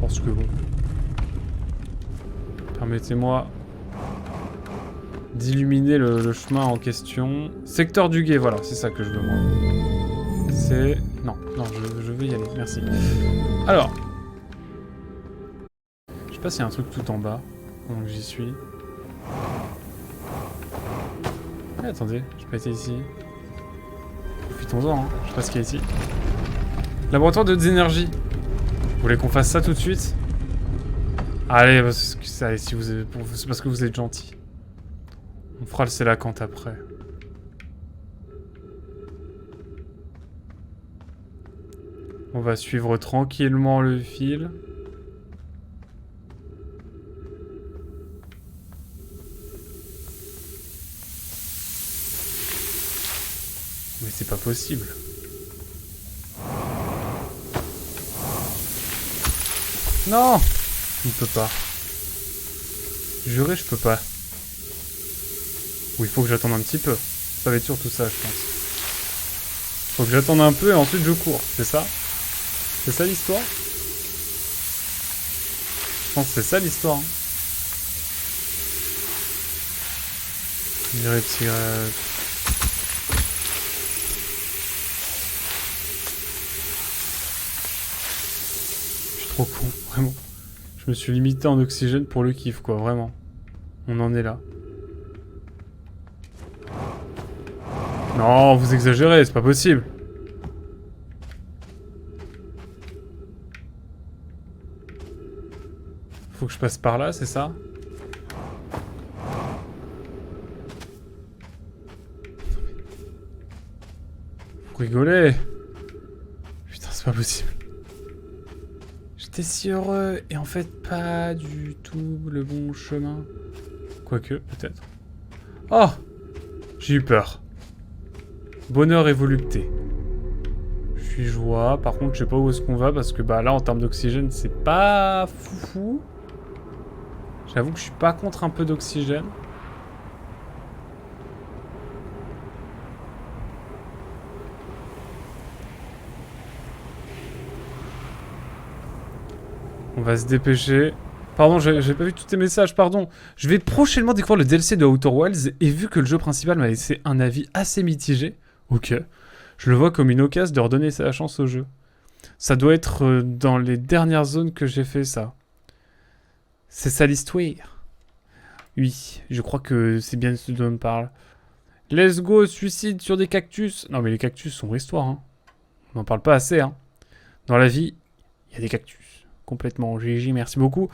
Parce que bon... Permettez-moi d'illuminer le chemin en question. Secteur du guet, voilà, c'est ça que je veux moi. C'est... Non, je veux y aller, merci. Alors... Je sais pas s'il y a un truc tout en bas, donc j'y suis. Ah, attendez, j'ai pas été ici. Profitons-en, hein. Je sais pas ce qu'il y a ici. Laboratoire de d'énergie. Vous voulez qu'on fasse ça tout de suite? Allez, allez, si vous êtes, c'est parce que vous êtes gentil. On fera le Sélacanthe après. On va suivre tranquillement le fil. Mais c'est pas possible. Non! Je ne peux pas. Juré, je peux pas. Ou il faut que j'attende un petit peu. Ça va être surtout ça, je pense. Faut que j'attende un peu et ensuite je cours, c'est ça? C'est ça l'histoire? Je pense que c'est ça l'histoire. Hein. Tirette. Je suis trop con, vraiment. Je me suis limité en oxygène pour le kiff, quoi, vraiment. On en est là. Non, vous exagérez, c'est pas possible. Faut que je passe par là, c'est ça? Vous rigolez? Putain, c'est pas possible. J'étais si heureux, et en fait, pas du tout le bon chemin. Quoique, peut-être. Oh! J'ai eu peur. Bonheur et volupté. Je suis joie. Par contre, je sais pas où est-ce qu'on va parce que bah là, en termes d'oxygène, c'est pas foufou. J'avoue que je suis pas contre un peu d'oxygène. On va se dépêcher. Pardon, j'ai pas vu tous tes messages, pardon. Je vais prochainement découvrir le DLC de Outer Wilds et vu que le jeu principal m'a laissé un avis assez mitigé, ok, je le vois comme une occasion de redonner sa chance au jeu. Ça doit être dans les dernières zones que j'ai fait ça. C'est ça l'histoire. Oui, je crois que c'est bien ce dont on me parle. Let's go, suicide sur des cactus. Non mais les cactus sont histoire, hein. On n'en parle pas assez, hein. Dans la vie, il y a des cactus. Complètement. GG, merci beaucoup.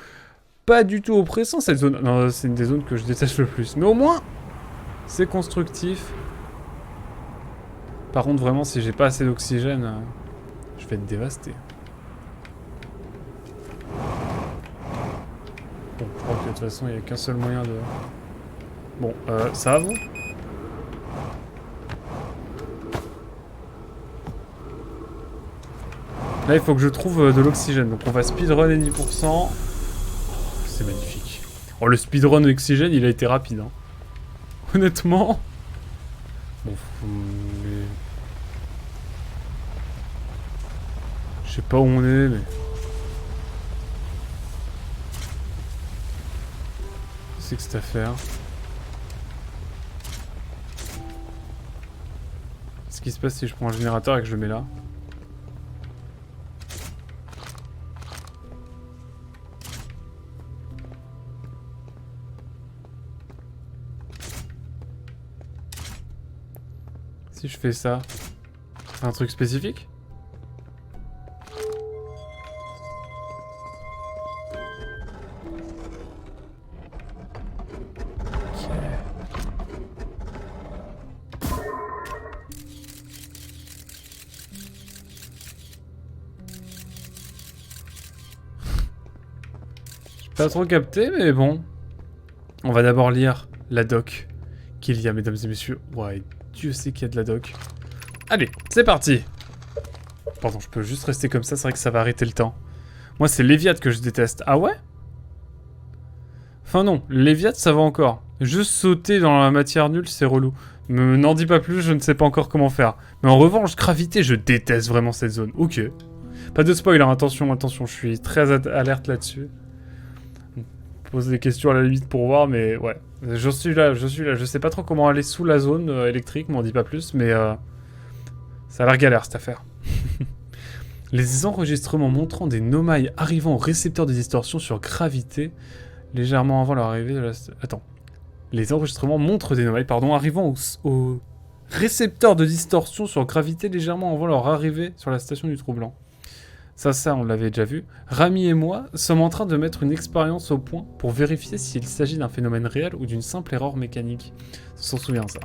Pas du tout oppressant cette zone. Non, c'est une des zones que je déteste le plus. Mais au moins, c'est constructif. Par contre, vraiment, si j'ai pas assez d'oxygène, je vais être dévasté. Bon, je crois que de toute façon, il n'y a qu'un seul moyen de... Bon, ça va vous? Là, il faut que je trouve de l'oxygène. Donc, on va speedrun les 10%. Oh, c'est magnifique. Oh, le speedrun oxygène, il a été rapide. Hein. Honnêtement. Bon, mais... Je sais pas où on est, mais... C'est que cette affaire. Qu'est-ce qui se passe si je prends un générateur et que je le mets là? Si je fais ça, un truc spécifique? Pas trop capté, mais bon. On va d'abord lire la doc qu'il y a, mesdames et messieurs. Ouais, Dieu sait qu'il y a de la doc. Allez, c'est parti. Pardon, je peux juste rester comme ça, c'est vrai que ça va arrêter le temps. Moi, c'est Léviathe que je déteste. Ah ouais? Enfin non, Léviathe, ça va encore. Juste sauter dans la matière nulle, c'est relou. N'en dis pas plus, je ne sais pas encore comment faire. Mais en revanche, Gravité, je déteste vraiment cette zone. Ok. Pas de spoil, hein. Attention, attention, je suis très alerte là-dessus. Pose des questions à la limite pour voir, mais ouais. Je suis là. Je sais pas trop comment aller sous la zone électrique, m'en dis pas plus, mais ça a l'air galère cette affaire. Les enregistrements montrant des nomailles arrivant au récepteur de distorsion sur gravité légèrement avant leur arrivée de la... Attends. Les enregistrements montrent des nomailles, pardon, arrivant au récepteur de distorsion sur gravité légèrement avant leur arrivée sur la station du Trou-Blanc. Ça, on l'avait déjà vu. Rami et moi sommes en train de mettre une expérience au point pour vérifier s'il s'agit d'un phénomène réel ou d'une simple erreur mécanique. On s'en souvient, ça.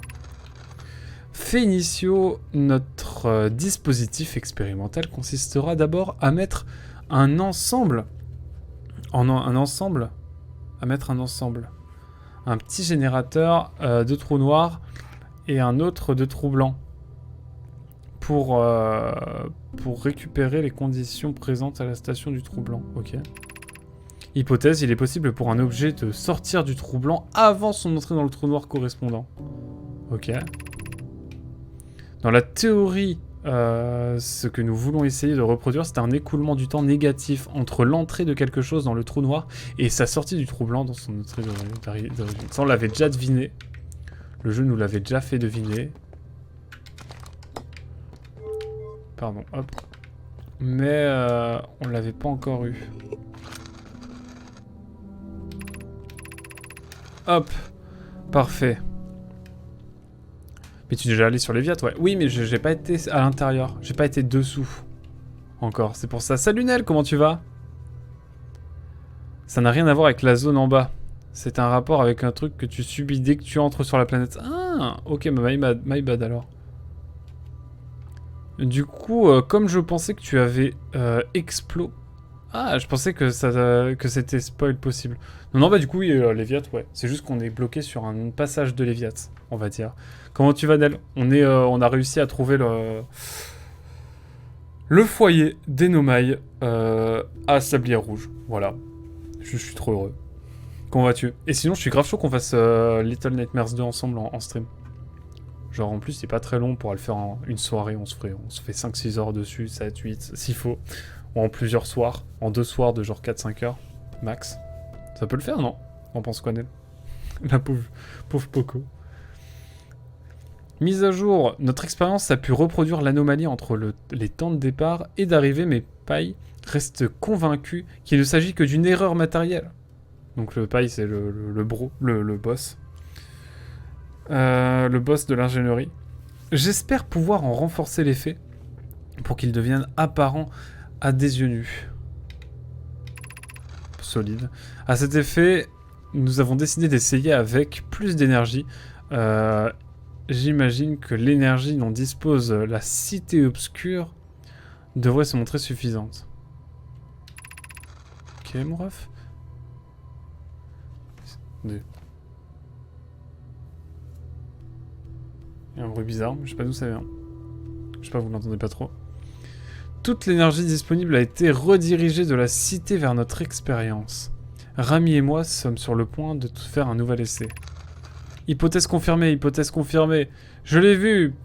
Fait initio, notre dispositif expérimental consistera d'abord à mettre un ensemble. Un petit générateur de trous noirs et un autre de trous blancs. Pour récupérer les conditions présentes à la station du trou blanc. Ok. Hypothèse, il est possible pour un objet de sortir du trou blanc avant son entrée dans le trou noir correspondant. Ok. Dans la théorie, ce que nous voulons essayer de reproduire, c'est un écoulement du temps négatif entre l'entrée de quelque chose dans le trou noir et sa sortie du trou blanc dans son entrée d'origine. Ça, on l'avait déjà deviné. Le jeu nous l'avait déjà fait deviner. Pardon, hop. Mais on l'avait pas encore eu. Hop. Parfait. Mais tu es déjà allé sur les viates, ouais. Oui, mais j'ai pas été à l'intérieur. J'ai pas été dessous. Encore, c'est pour ça. Salut Nel, comment tu vas? Ça n'a rien à voir avec la zone en bas. C'est un rapport avec un truc que tu subis dès que tu entres sur la planète. Ah, ok, my bad alors. Du coup, comme je pensais que tu avais explo... Ah, je pensais que c'était spoil possible. Non, bah du coup, oui, Léviat, ouais. C'est juste qu'on est bloqué sur un passage de Léviat, on va dire. Comment tu vas, Nel? On a réussi à trouver le foyer des Nomailles à Sablière Rouge. Voilà. Je suis trop heureux. Comment vas-tu? Et sinon, je suis grave chaud qu'on fasse Little Nightmares 2 ensemble en stream. Genre en plus c'est pas très long pour le faire en une soirée, on se fait 5-6 heures dessus, 7, 8 s'il faut. Ou en plusieurs soirs, en 2 soirs de genre 4-5 heures, max. Ça peut le faire, non? On pense quoi, Nel? La pauvre Poco. Mise à jour, notre expérience a pu reproduire l'anomalie entre les temps de départ et d'arrivée, mais Pai reste convaincu qu'il ne s'agit que d'une erreur matérielle. Donc le Pai c'est le boss. Le boss de l'ingénierie. J'espère pouvoir en renforcer l'effet pour qu'il devienne apparent à des yeux nus. Solide. À cet effet, nous avons décidé d'essayer avec plus d'énergie. J'imagine que l'énergie dont dispose la cité obscure devrait se montrer suffisante. Ok, mon ref. Il y a un bruit bizarre, mais je sais pas d'où ça vient. Je sais pas, vous l'entendez pas trop. Toute l'énergie disponible a été redirigée de la cité vers notre expérience. Rami et moi sommes sur le point de faire un nouvel essai. Hypothèse confirmée, hypothèse confirmée. Je l'ai vu.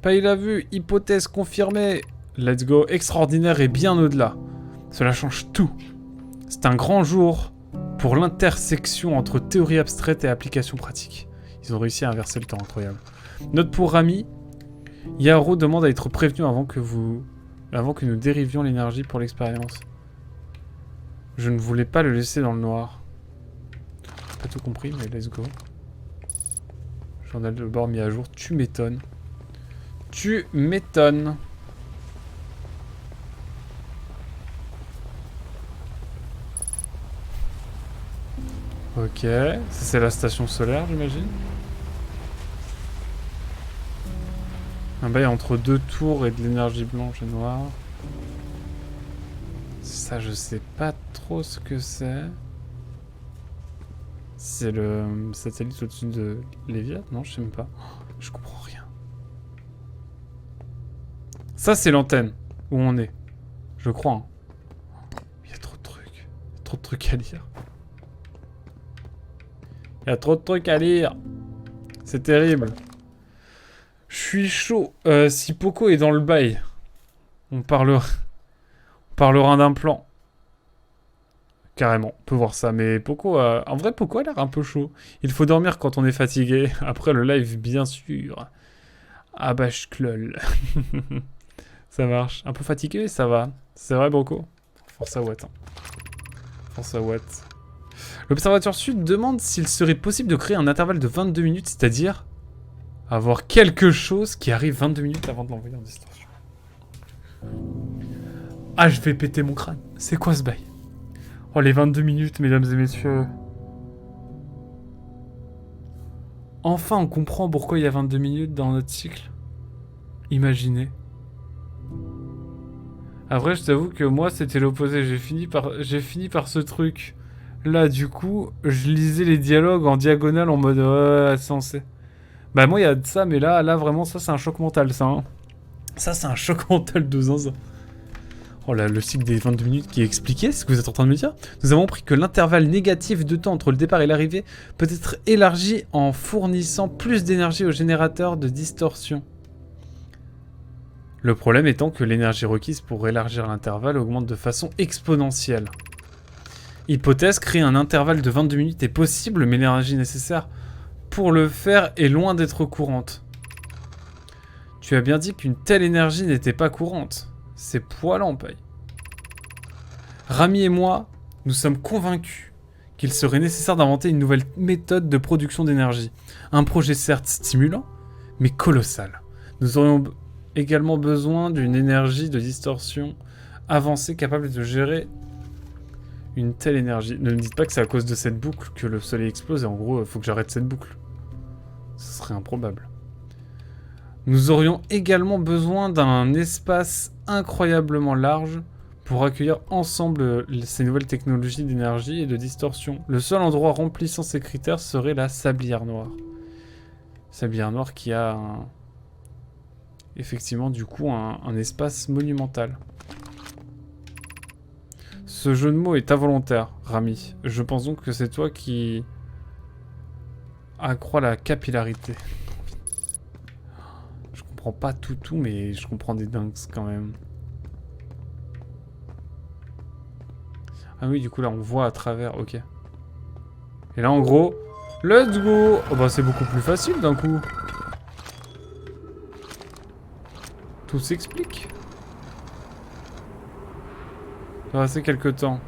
Pas il l'a vu, hypothèse confirmée. Let's go, extraordinaire et bien au-delà. Cela change tout. C'est un grand jour pour l'intersection entre théorie abstraite et application pratique. Ils ont réussi à inverser le temps, incroyable. Note pour Rami, Yaro demande à être prévenu avant que nous dérivions l'énergie pour l'expérience. Je ne voulais pas le laisser dans le noir. J'ai pas tout compris, mais let's go. Journal de bord mis à jour, tu m'étonnes. Tu m'étonnes. Ok, ça c'est la station solaire, j'imagine. Un bail entre 2 tours et de l'énergie blanche et noire. Ça, je sais pas trop ce que c'est. C'est le satellite au-dessus de Léviat? Non, je sais même pas. Je comprends rien. Ça, c'est l'antenne où on est. Je crois. Hein. Il y a trop de trucs. Il y a trop de trucs à lire. Il y a trop de trucs à lire. C'est terrible. Je suis chaud. Si Poco est dans le bail, on Parlera d'un plan. Carrément, on peut voir ça. Mais Poco, en vrai, Poco a l'air un peu chaud. Il faut dormir quand on est fatigué. Après le live, bien sûr. Ah bah, lol. Ça marche. Un peu fatigué, ça va. C'est vrai, Poco. Force à Watt. Hein. Force à Watt. L'Observatoire Sud demande s'il serait possible de créer un intervalle de 22 minutes, c'est-à-dire avoir quelque chose qui arrive 22 minutes avant de l'envoyer en distorsion. Ah, je vais péter mon crâne. C'est quoi ce bail? Oh, les 22 minutes, mesdames et messieurs. Enfin, on comprend pourquoi il y a 22 minutes dans notre cycle. Imaginez. Après, je t'avoue que moi, c'était l'opposé. J'ai fini par ce truc. Là, du coup, je lisais les dialogues en diagonale en mode... Ouais, sensé. Bah, moi, il y a de ça, mais là, vraiment, ça, c'est un choc mental, ça. Hein. Ça, c'est un choc mental de zinzin. Oh là, le cycle des 22 minutes qui est expliqué, c'est ce que vous êtes en train de me dire. Nous avons appris que l'intervalle négatif de temps entre le départ et l'arrivée peut être élargi en fournissant plus d'énergie au générateur de distorsion. Le problème étant que l'énergie requise pour élargir l'intervalle augmente de façon exponentielle. Hypothèse, créer un intervalle de 22 minutes est possible, mais l'énergie nécessaire pour le faire est loin d'être courante. Tu as bien dit qu'une telle énergie n'était pas courante. C'est poilant, paille. Rami et moi, nous sommes convaincus qu'il serait nécessaire d'inventer une nouvelle méthode de production d'énergie. Un projet certes stimulant, mais colossal. Nous aurions également besoin d'une énergie de distorsion avancée capable de gérer une telle énergie. Ne me dites pas que c'est à cause de cette boucle que le soleil explose et en gros, il faut que j'arrête cette boucle. Ce serait improbable. Nous aurions également besoin d'un espace incroyablement large pour accueillir ensemble ces nouvelles technologies d'énergie et de distorsion. Le seul endroit remplissant ces critères serait la Sablière Noire. Sablière Noire qui a effectivement du coup un espace monumental. Ce jeu de mots est involontaire, Rami. Je pense donc que c'est toi qui accroît la capillarité. Je comprends pas tout, mais je comprends des dingues quand même. Ah oui, du coup là on voit à travers, ok. Et là en gros, let's go. Oh bah c'est beaucoup plus facile d'un coup. Tout s'explique. Ça va passer quelques temps.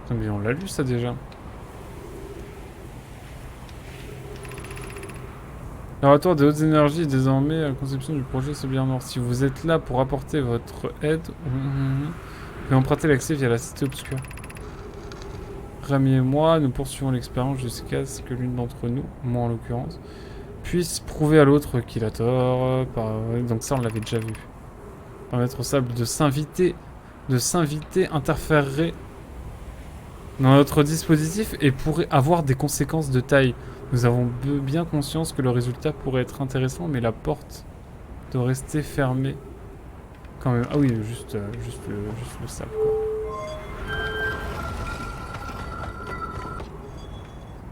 Putain, mais on l'a lu ça déjà. Laboratoire des hautes énergies est désormais à la conception du projet Sablière Noire. Si vous êtes là pour apporter votre aide, vous pouvez emprunter l'accès via la cité obscure. Rami et moi, nous poursuivons l'expérience jusqu'à ce que l'une d'entre nous, moi en l'occurrence, puisse prouver à l'autre qu'il a tort. Donc ça, on l'avait déjà vu. Permettre au sable de s'inviter interférerait dans notre dispositif et pourrait avoir des conséquences de taille. Nous avons bien conscience que le résultat pourrait être intéressant, mais la porte doit rester fermée quand même. Ah oui, juste le sable, quoi.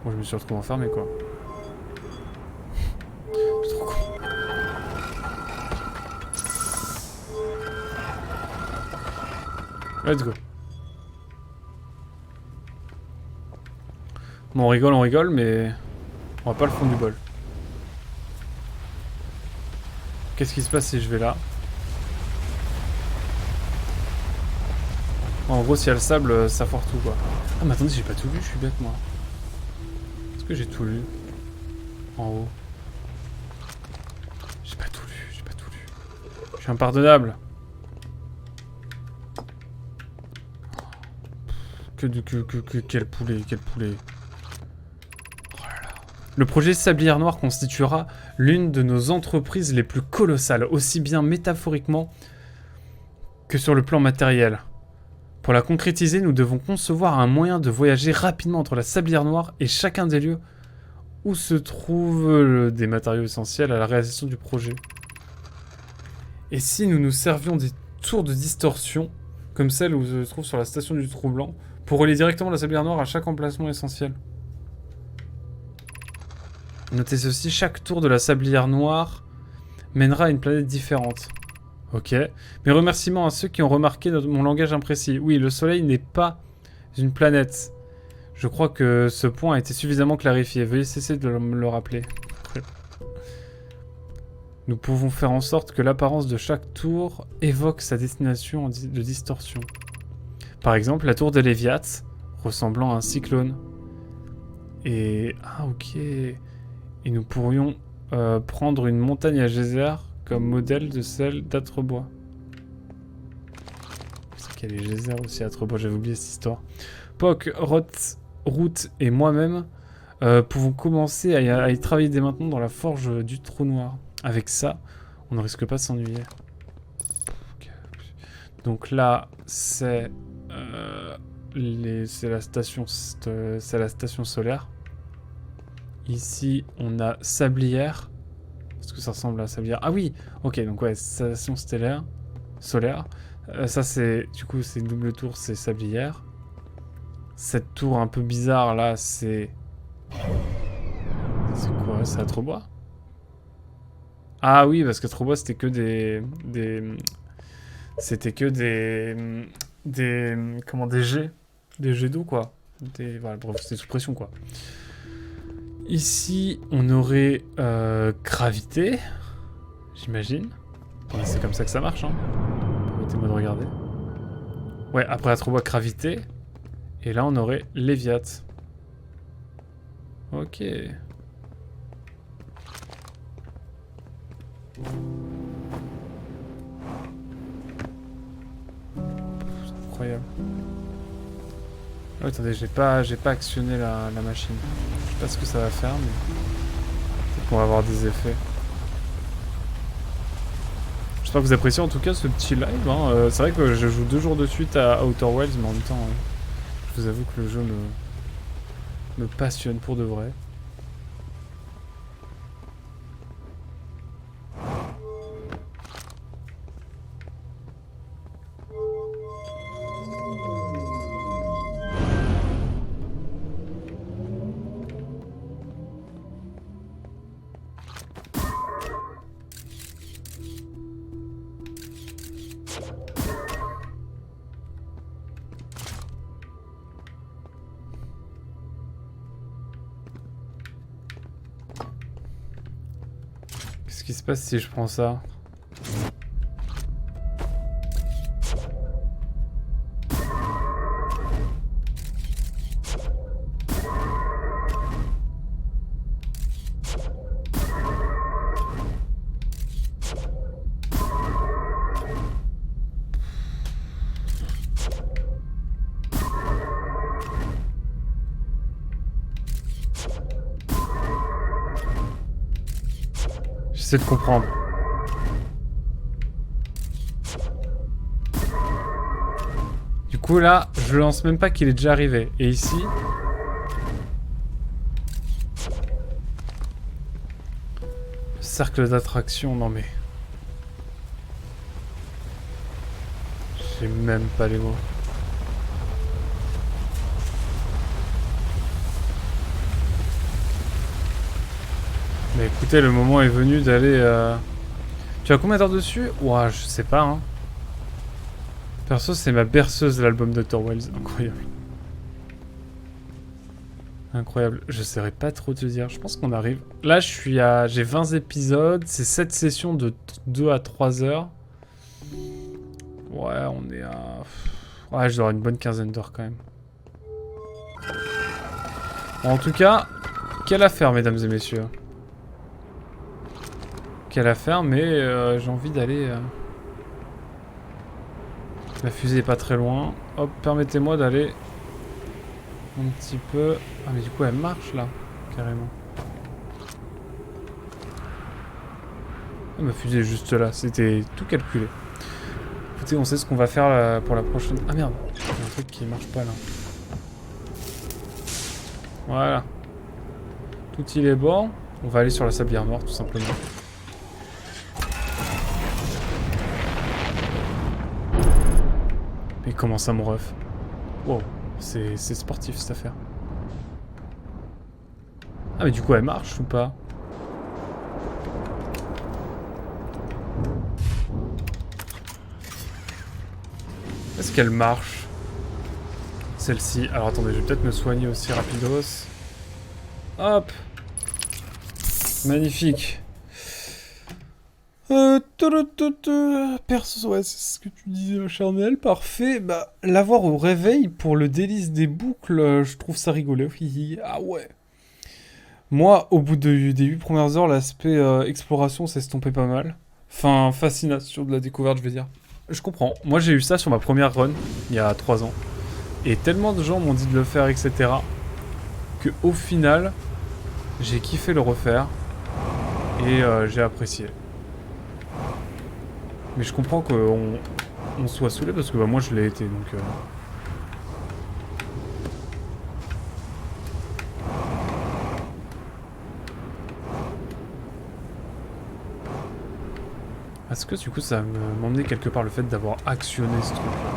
Bon, je me suis retrouvé enfermé, quoi. C'est trop con. Let's go. Bon, on rigole, mais on va pas le fond du bol. Qu'est-ce qui se passe si je vais là? En gros, s'il y a le sable, ça foire tout, quoi. Ah, mais attendez, j'ai pas tout lu, je suis bête, moi. Est-ce que j'ai tout lu? En haut. J'ai pas tout lu. Je suis impardonnable. Quel poulet. Oh là là. Le projet Sablière Noire constituera l'une de nos entreprises les plus colossales, aussi bien métaphoriquement que sur le plan matériel. Pour la concrétiser, nous devons concevoir un moyen de voyager rapidement entre la Sablière Noire et chacun des lieux où se trouvent des matériaux essentiels à la réalisation du projet. Et si nous nous servions des tours de distorsion, comme celle où se trouve sur la station du Troublant, pour relier directement la Sablière Noire à chaque emplacement essentiel. Notez ceci, chaque tour de la Sablière Noire mènera à une planète différente. Ok. Mes remerciements à ceux qui ont remarqué mon langage imprécis. Oui, le soleil n'est pas une planète. Je crois que ce point a été suffisamment clarifié. Veuillez cesser de me le rappeler. Nous pouvons faire en sorte que l'apparence de chaque tour évoque sa destination de distorsion. Par exemple, la tour de Léviat, ressemblant à un cyclone. Et... Ah, ok. Et nous pourrions prendre une montagne à geyser comme modèle de celle d'Atrebois. C'est qu'il y a les geysers aussi à Atrebois, j'avais oublié cette histoire. Poc, Root et moi-même pouvons commencer à y travailler dès maintenant dans la forge du trou noir. Avec ça, on ne risque pas de s'ennuyer. Okay. Donc là, c'est la station solaire. Ici, on a Sablière. Est-ce que ça ressemble à Sablière? Ah oui. Ok, donc ouais, station solaire. Ça, c'est... Du coup, c'est une double tour, c'est Sablière. Cette tour un peu bizarre, là, c'est... C'est quoi? C'est Atrebois? Ah oui, parce que Atrebois, c'était que C'était que Comment, des jets. Des jets d'eau, quoi. Voilà, bref, c'était sous pression, quoi. Ici, on aurait gravité, j'imagine. C'est comme ça que ça marche, hein. Permettez-moi de regarder. Ouais, après Atrebois, gravité. Et là, on aurait Léviat. Ok. C'est incroyable. Oh, attendez, j'ai pas actionné la machine. Je sais pas ce que ça va faire, mais peut-être qu'on va avoir des effets. J'espère que vous appréciez en tout cas ce petit live. Hein. C'est vrai que je joue 2 jours de suite à Outer Wilds, mais en même temps, je vous avoue que le jeu me passionne pour de vrai. Qu'est-ce qui se passe si je prends ça? J'essaie de comprendre. Du coup là, je lance même pas qu'il est déjà arrivé. Et ici... Cercle d'attraction, non mais... J'ai même pas les mots. Mais écoutez, le moment est venu d'aller... Tu as combien d'heures dessus? Ouah, je sais pas, hein. Perso, c'est ma berceuse, l'album de Outer Wilds. Incroyable. Incroyable. Je saurais pas trop te dire. Je pense qu'on arrive... Là, je suis à... J'ai 20 épisodes. C'est 7 sessions de 2 à 3 heures. Ouais, on est à... Ouais, je dois avoir une bonne quinzaine d'heures quand même. Bon, en tout cas, quelle affaire, mesdames et messieurs. Quelle affaire, mais j'ai envie d'aller... La fusée est pas très loin. Hop, permettez-moi d'aller un petit peu... Ah mais du coup elle marche là, carrément. Ah, ma fusée est juste là, c'était tout calculé. Écoutez, on sait ce qu'on va faire là, pour la prochaine... Ah merde, il y a un truc qui marche pas là. Voilà. Tout il est bon. On va aller sur la sablière noire tout simplement. Mais comment ça, mon ref? Wow, c'est sportif cette affaire. Ah mais du coup elle marche ou pas? Est-ce qu'elle marche? Celle-ci. Alors attendez, je vais peut-être me soigner aussi rapidos. Hop. Magnifique. Perso, ouais, c'est ce que tu disais, Charnel. Parfait. Bah, l'avoir au réveil pour le délice des boucles, je trouve ça rigolo. Ah ouais. Moi, au bout des 8 premières heures, l'aspect exploration s'est estompé pas mal. Enfin, fascination de la découverte, je veux dire. Je comprends. Moi, j'ai eu ça sur ma première run, il y a 3 ans. Et tellement de gens m'ont dit de le faire, etc. Que au final, j'ai kiffé le refaire. Et j'ai apprécié. Mais je comprends qu'on soit saoulé parce que bah, moi je l'ai été donc. Est-ce que du coup ça va m'emmener quelque part le fait d'avoir actionné ce truc là?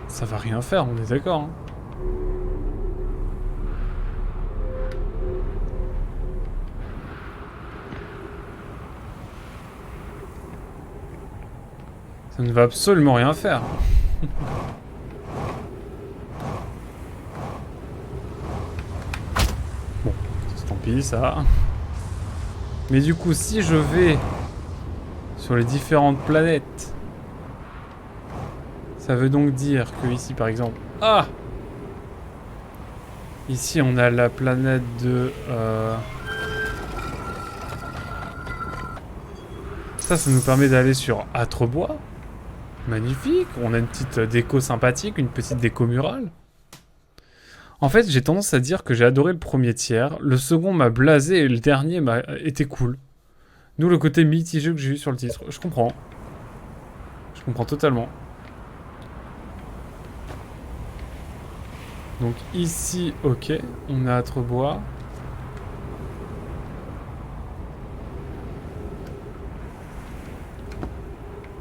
Ça va rien faire, on est d'accord hein. Ça ne va absolument rien faire. Bon, tant pis ça. Mais du coup, si je vais sur les différentes planètes, ça veut donc dire que ici, par exemple... Ah! Ici, on a la planète de... Ça nous permet d'aller sur Atrebois. Magnifique, on a une petite déco sympathique, une petite déco murale. En fait, j'ai tendance à dire que j'ai adoré le premier tiers, le second m'a blasé et le dernier m'a été cool. D'où le côté mitigé que j'ai eu sur le titre. Je comprends. Je comprends totalement. Donc ici, ok, on a Atrebois.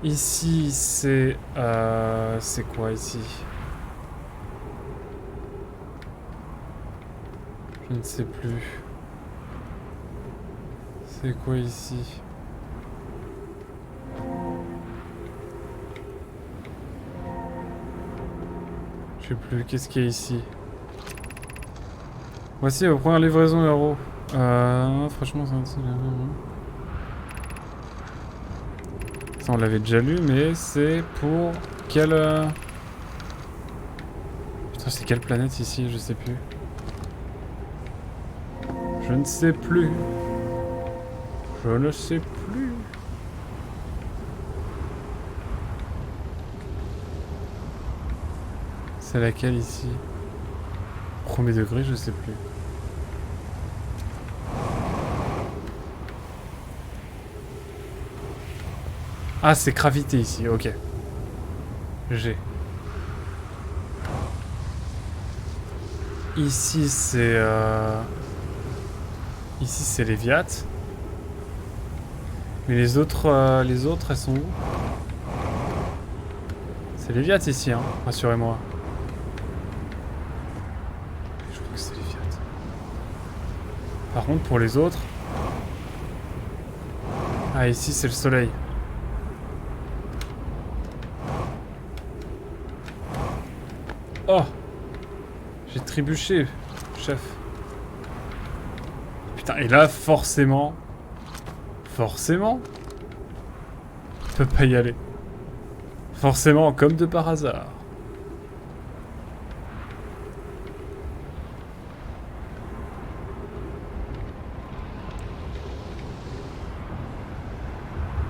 Ici, c'est... c'est quoi ici? Je ne sais plus. C'est quoi ici? Je sais plus, qu'est-ce qu'il y a ici? Voici vos premières livraisons héros. Franchement, ça on l'avait déjà lu, mais c'est pour quelle... Putain, c'est quelle planète ici? Je sais plus. Je ne sais plus. Je ne sais plus. C'est laquelle ici? Premier degré, je sais plus. Ah, c'est gravité ici, ok. G. Ici, c'est... Ici, c'est Léviat. Mais les autres, elles sont où? C'est Léviat ici, hein, rassurez-moi. Je crois que c'est Léviat. Par contre, pour les autres... Ah, ici, c'est le soleil. Oh! J'ai trébuché, chef. Putain, et là, forcément... Forcément... Je peux pas y aller. Forcément, comme de par hasard.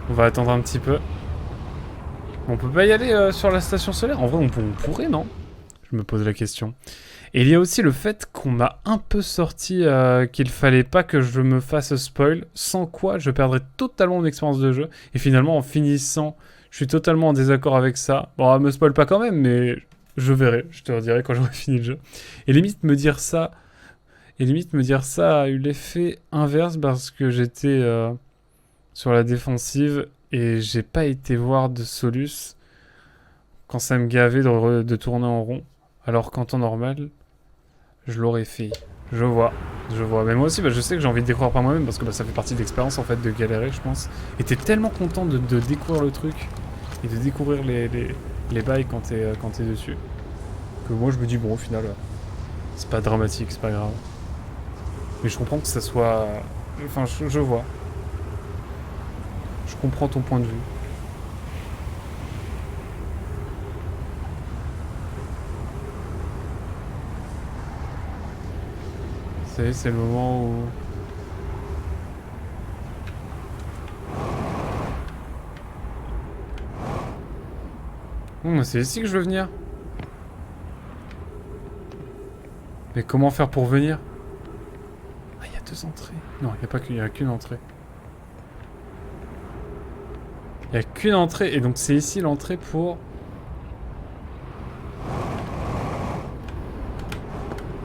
On va attendre un petit peu. On peut pas y aller sur la station solaire? En vrai, on pourrait, non? Je me pose la question. Et il y a aussi le fait qu'on m'a un peu sorti qu'il fallait pas que je me fasse spoil, sans quoi je perdrais totalement mon expérience de jeu. Et finalement, en finissant, je suis totalement en désaccord avec ça. Bon, me spoil pas quand même, mais je verrai. Je te redirai quand j'aurai fini le jeu. Et limite, me dire ça a eu l'effet inverse parce que j'étais sur la défensive et j'ai pas été voir de Solus quand ça me gavait de tourner en rond. Alors qu'en temps normal, je l'aurais fait. Je vois. Je vois. Mais moi aussi, bah, je sais que j'ai envie de découvrir par moi-même parce que bah, ça fait partie de l'expérience en fait de galérer, je pense. Et t'es tellement content de découvrir le truc et de découvrir les bails quand t'es dessus. Que moi je me dis, bon, au final, c'est pas dramatique, c'est pas grave. Mais je comprends que ça soit. Enfin, je vois. Je comprends ton point de vue. C'est le moment où. C'est ici que je veux venir. Mais comment faire pour venir? Ah, il y a 2 entrées. Non, il y a qu'une entrée. Il y a qu'une entrée, et donc c'est ici l'entrée pour...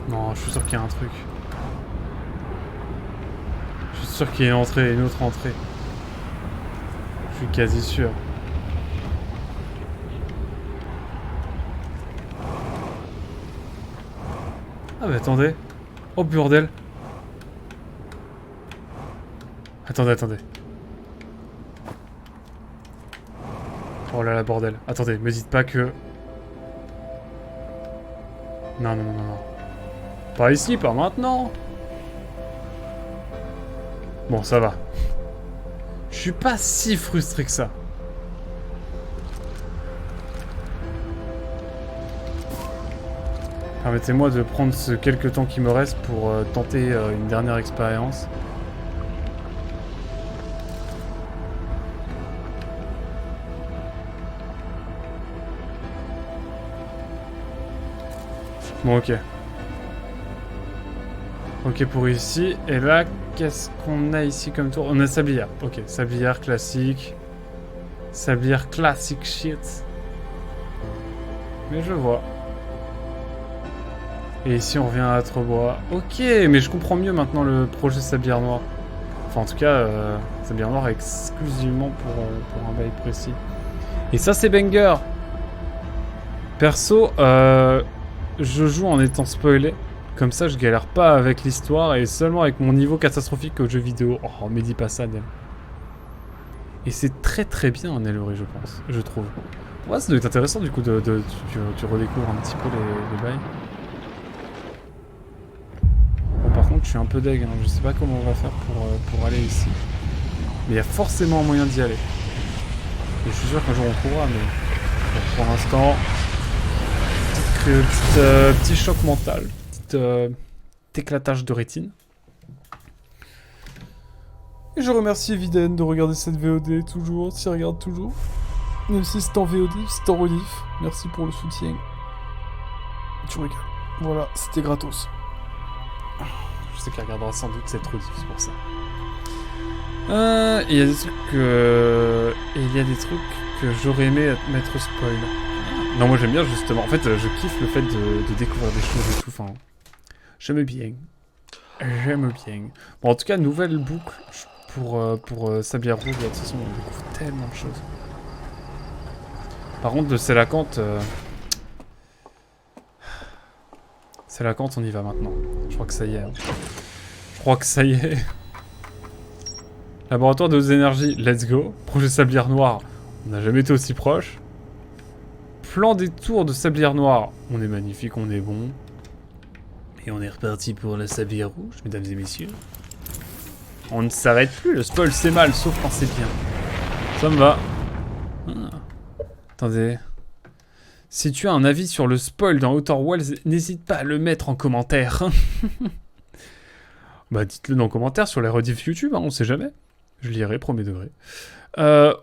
Non, je suis sûr qu'il y a un truc. Je suis sûr qu'il y a une entrée et une autre entrée. Je suis quasi sûr. Ah bah attendez. Oh bordel. Attendez. Oh là là, bordel. Attendez, me dites pas que... Non. Pas ici, pas maintenant. Bon, ça va. Je suis pas si frustré que ça. Permettez-moi de prendre ce quelques temps qui me reste pour tenter une dernière expérience. Bon, ok. Ok pour ici. Et là, qu'est-ce qu'on a ici comme tour? On a sablière. Ok, sablière classique. Sablière classique shit. Mais je vois. Et ici, on revient à Trebois. Ok, mais je comprends mieux maintenant le projet Sablière Noire. Enfin, en tout cas, Sablière Noire exclusivement pour un bail précis. Et ça, c'est banger. Perso, je joue en étant spoilé. Comme ça, je galère pas avec l'histoire et seulement avec mon niveau catastrophique au jeu vidéo. Oh, mais dis pas ça, Nel. Et c'est très très bien, Nellory, je pense. Je trouve. Ouais, ça doit être intéressant, du coup, tu redécouvres un petit peu les bails. Bon, par contre, je suis un peu deg. Hein. Je sais pas comment on va faire pour aller ici. Mais il y a forcément un moyen d'y aller. Et je suis sûr qu'un jour on trouvera, mais... Bon, pour l'instant... Petit choc mental. Petit éclatage de rétine. Et je remercie Eviden de regarder cette VOD toujours, s'il regarde toujours. Même si c'est en VOD, c'est en rediff. Merci pour le soutien. Tu regardes. Voilà, c'était gratos. Je sais qu'elle regardera sans doute cette rediff, c'est pour ça. Il y a des trucs que... Et il y a des trucs que j'aurais aimé mettre spoil. Non, moi j'aime bien justement. En fait, je kiffe le fait de découvrir des choses et tout. Enfin, j'aime bien. Bon, en tout cas, nouvelle boucle pour Sablière Rouge. De toute façon, on découvre tellement de choses. Par contre, le Sélacanthe... Sélacanthe, on y va maintenant. Je crois que ça y est. Laboratoire de hautes énergies, let's go. Projet Sablière Noire, on n'a jamais été aussi proche. Plan des tours de Sablière Noire, on est magnifique, on est bon. Et on est reparti pour la Sablière Rouge, mesdames et messieurs. On ne s'arrête plus, le spoil c'est mal, sauf quand c'est bien. Ça me va. Ah. Attendez. Si tu as un avis sur le spoil dans Outer Wilds, n'hésite pas à le mettre en commentaire. Bah dites-le dans les commentaires sur les rediffs YouTube, hein, on sait jamais. Je lirai, premier degré.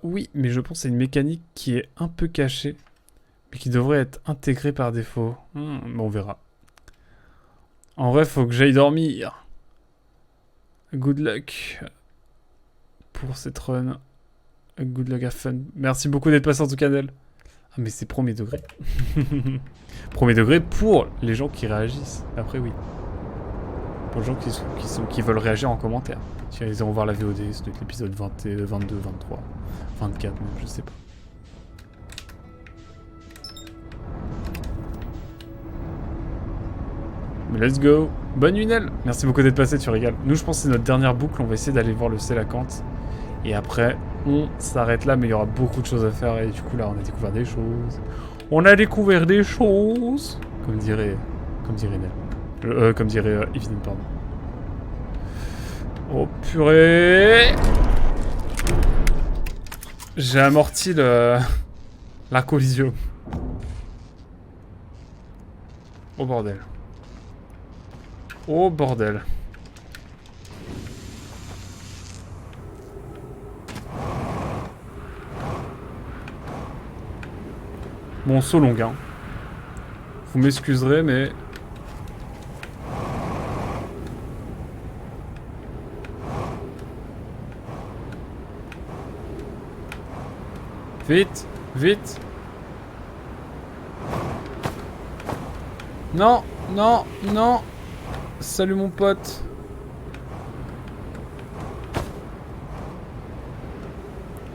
Oui, mais je pense à une mécanique qui est un peu cachée, mais qui devrait être intégrée par défaut. On verra. En vrai, faut que j'aille dormir. Good luck pour cette run. Good luck, have fun. Merci beaucoup d'être passé en tout cas, Nel. Ah, mais c'est premier degré. Premier degré pour les gens qui réagissent. Après, oui. Pour les gens qui veulent réagir en commentaire. Si ils vont voir la VOD, c'est l'épisode 22, 23, 24 même, je sais pas. Mais let's go. Bonne nuit, Nel. Merci beaucoup d'être passé, tu régales. Nous, je pense que c'est notre dernière boucle. On va essayer d'aller voir le Sélacanthe. Et après, on s'arrête là, mais il y aura beaucoup de choses à faire. Et du coup, là, on a découvert des choses. On a découvert des choses. Comme dirait Nel. Comme dirait Evident, pardon. Oh, purée. J'ai amorti la collision. Oh, bordel. Oh, bordel. Bon, saut long, hein. Vous m'excuserez, mais... Vite, vite. Non, non, non. Salut mon pote.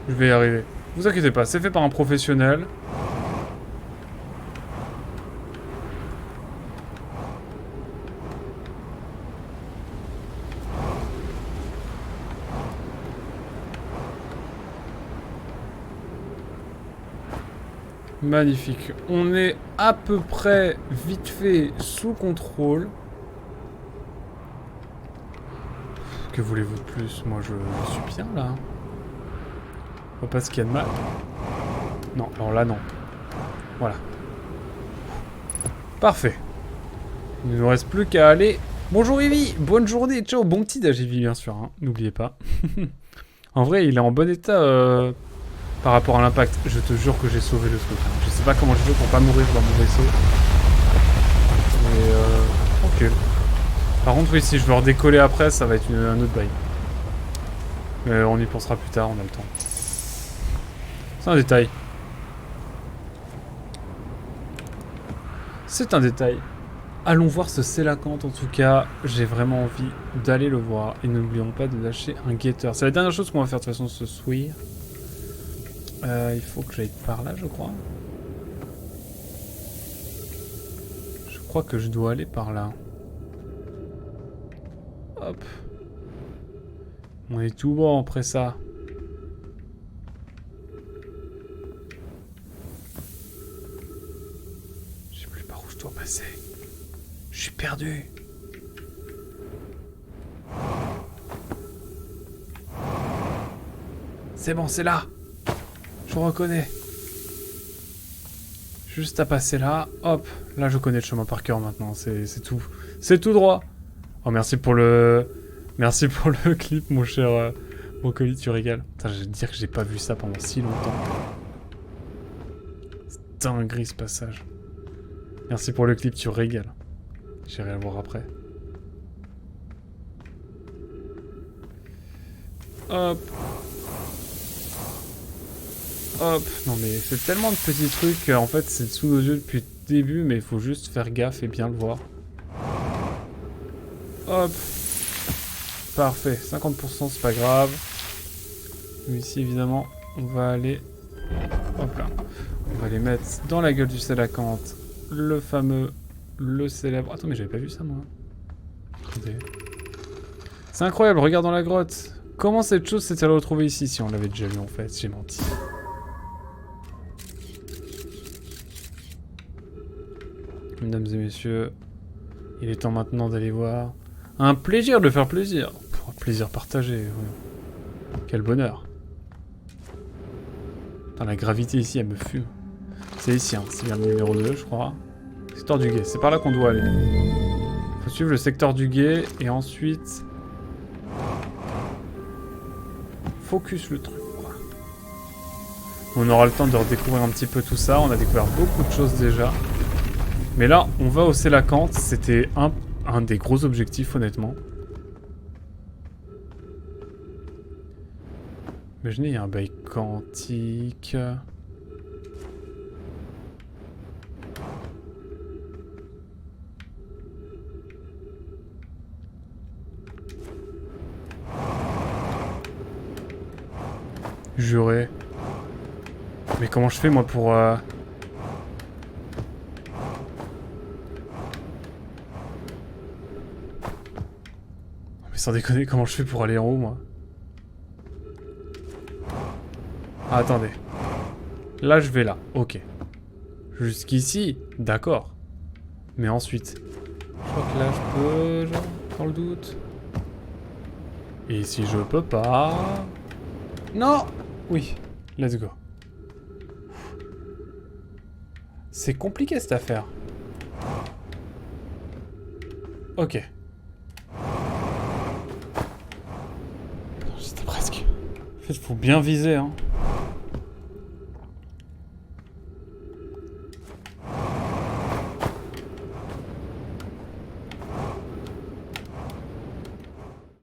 Je vais y arriver. Vous inquiétez pas, c'est fait par un professionnel. Magnifique. On est à peu près vite fait sous contrôle. Que voulez-vous de plus? Moi, je suis bien là. Je vois pas ce qu'il y a de mal. Non, alors là, non. Voilà. Parfait. Il ne nous reste plus qu'à aller... Bonjour Ivy, bonne journée, ciao, bon petit d'âge Ivy, bien sûr, hein. N'oubliez pas. En vrai, il est en bon état par rapport à l'impact. Je te jure que j'ai sauvé le truc. Hein. Je sais pas comment je fais pour pas mourir dans mon vaisseau. Mais tranquille. Par contre, oui, si je veux redécoller après, ça va être un autre bail. Mais on y pensera plus tard, on a le temps. C'est un détail. C'est un détail. Allons voir ce Sélacanthe en tout cas. J'ai vraiment envie d'aller le voir. Et n'oublions pas de lâcher un guetteur. C'est la dernière chose qu'on va faire de toute façon ce soir. Il faut que j'aille par là, je crois. Je crois que je dois aller par là. Hop. On est tout bon après ça. Je sais plus par où je dois passer. Je suis perdu. C'est bon, c'est là. Je reconnais. Juste à passer là. Hop. Là, je connais le chemin par cœur maintenant. C'est tout. C'est tout droit. Oh, merci pour le... Merci pour le clip, mon cher Brocoli, tu régales. Putain, je vais te dire que j'ai pas vu ça pendant si longtemps. C'est dingue ce passage. Merci pour le clip, tu régales. J'irai le voir après. Hop. Hop. Non mais c'est tellement de petits trucs. En fait, c'est sous nos yeux depuis le début, mais il faut juste faire gaffe et bien le voir. Hop. Parfait. 50%, c'est pas grave. Nous ici, évidemment, on va aller... Hop là. On va les mettre dans la gueule du Sélacanthe. Le fameux... Le célèbre... Attends, mais j'avais pas vu ça, moi. Attendez. C'est incroyable, regarde dans la grotte. Comment cette chose s'est-elle retrouvée ici? Si on l'avait déjà vu, en fait. J'ai menti. Mesdames et messieurs, il est temps maintenant d'aller voir. Un plaisir de faire plaisir. Un plaisir partagé. Ouais. Quel bonheur. Putain, la gravité ici, elle me fume. C'est ici, hein. C'est bien le numéro 2, je crois. Secteur du guet. C'est par là qu'on doit aller. Faut suivre le secteur du guet et ensuite... Focus le truc. Voilà. On aura le temps de redécouvrir un petit peu tout ça. On a découvert beaucoup de choses déjà. Mais là, on va au Sélacanthe. C'était un des gros objectifs, honnêtement. Imaginez, il y a un bail quantique. Juré. Mais comment je fais, moi, pour... sans déconner, comment je fais pour aller en haut, moi? Ah, attendez. Là, je vais là. Ok. Jusqu'ici, d'accord. Mais ensuite... Je crois que là, je peux... Genre, dans le doute. Et si je peux pas... Non! Oui. Let's go. C'est compliqué, cette affaire. Ok. C'était presque... En fait, faut bien viser, hein.